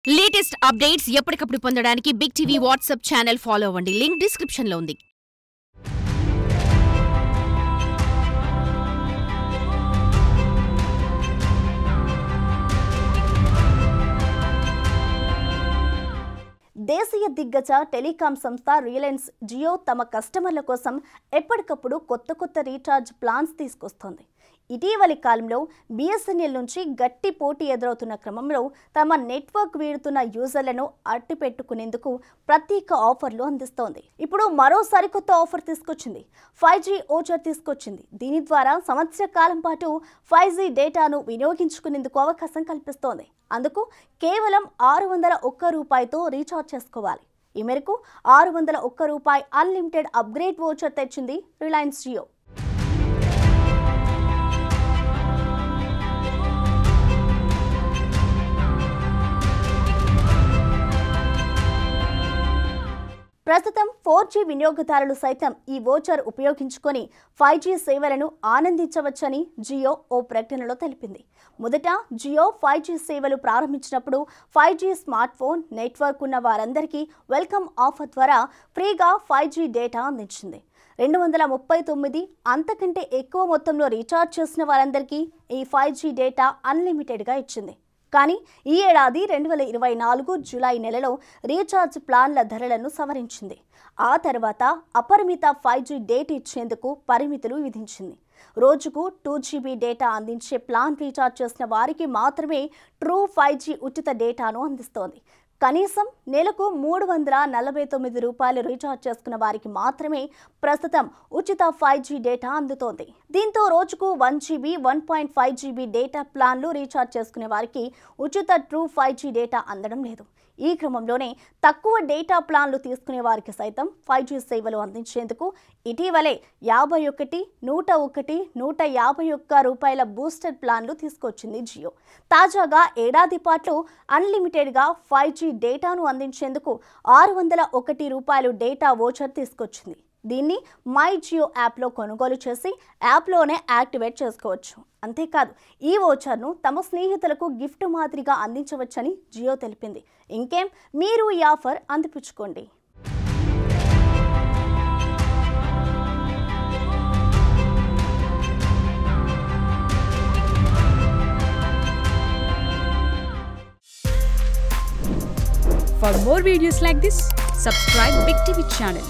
Latest updates ఎప్పటికప్పుడు పొందడానికి big TV WhatsApp channel follow అవ్వండి. లింక్ డిస్క్రిప్షన్ లో ఉంది. దేశీయ దిగ్గజ టెలికాం సంస్థ రిలయన్స్ జియో తమ కస్టమర్ల కోసం ఎప్పటికప్పుడు కొత్త రీఛార్జ్ ప్లాన్స్ తీసుకొస్తోంది. ఇటీవలి కాలంలో బిఎస్ఎన్ఎల్ నుంచి గట్టి పోటీ ఎదురవుతున్న క్రమంలో తమ నెట్వర్క్ వీడుతున్న యూజర్లను అట్టిపెట్టుకునేందుకు ప్రత్యేక ఆఫర్లు అందిస్తోంది. ఇప్పుడు మరో సరికొత్త ఆఫర్ తీసుకొచ్చింది. 5G ఓచర్ తీసుకొచ్చింది. దీని ద్వారా సంవత్సర కాలం పాటు 5G డేటాను వినియోగించుకునేందుకు అవకాశం కల్పిస్తోంది. అందుకు కేవలం ₹601తో రీఛార్జ్ చేసుకోవాలి. ఈ మేరకు ₹601 అన్లిమిటెడ్ అప్గ్రేడ్ ఓచర్ తెచ్చింది రిలయన్స్ జియో. ప్రస్తుతం 4G వినియోగదారులు సైతం ఈ వోచర్ ఉపయోగించుకొని 5G సేవలను ఆనందించవచ్చని జియో ఓ ప్రకటనలో తెలిపింది. మొదట జియో 5G సేవలు ప్రారంభించినప్పుడు 5G స్మార్ట్ ఫోన్ నెట్వర్క్ ఉన్న వారందరికీ వెల్కమ్ ఆఫర్ ద్వారా ఫ్రీగా 5G డేటా అందించింది. 239 అంతకంటే ఎక్కువ మొత్తంలో రీఛార్జ్ చేసిన వారందరికీ ఈ 5G డేటా అన్లిమిటెడ్గా ఇచ్చింది. కానీ ఈ ఏడాది 2024 జూలై నెలలో రీఛార్జ్ ప్లాన్ల ధరలను సవరించింది. ఆ తర్వాత అపరిమిత 5G డేటా ఇచ్చేందుకు పరిమితులు విధించింది. రోజుకు 2GB డేటా అందించే ప్లాన్ రీఛార్జ్ చేసిన వారికి మాత్రమే ట్రూ 5G ఉచిత డేటాను అందిస్తోంది. కనీసం నెలకు ₹349 రీఛార్జ్ చేసుకున్న వారికి మాత్రమే ప్రస్తుతం ఉచిత 5G డేటా అందుతోంది. దీంతో రోజుకు 1GB 1.5GB డేటా ప్లాన్లు రీఛార్జ్ చేసుకునే వారికి ఉచిత ట్రూ 5G డేటా అందడం లేదు. ఈ క్రమంలోనే తక్కువ డేటా ప్లాన్లు తీసుకునే వారికి సైతం 5G సేవలు అందించేందుకు ఇటీవలే 51, 101, ₹151 బూస్టర్ ప్లాన్లు తీసుకొచ్చింది జియో. తాజాగా ఏడాది పాటు అన్లిమిటెడ్గా 5G డేటాను అందించేందుకు ₹601 డేటా వోచర్ తీసుకొచ్చింది. దీన్ని మై జియో యాప్లో కొనుగోలు చేసి యాప్లోనే యాక్టివేట్ చేసుకోవచ్చు. అంతేకాదు ఈ వోచర్ను తమ స్నేహితులకు గిఫ్ట్ మాదిరిగా అందించవచ్చని జియో తెలిపింది. ఇంకేం, మీరు ఈ offer అందిపుచ్చుకోండి. For more videos like this, subscribe Big TV channel.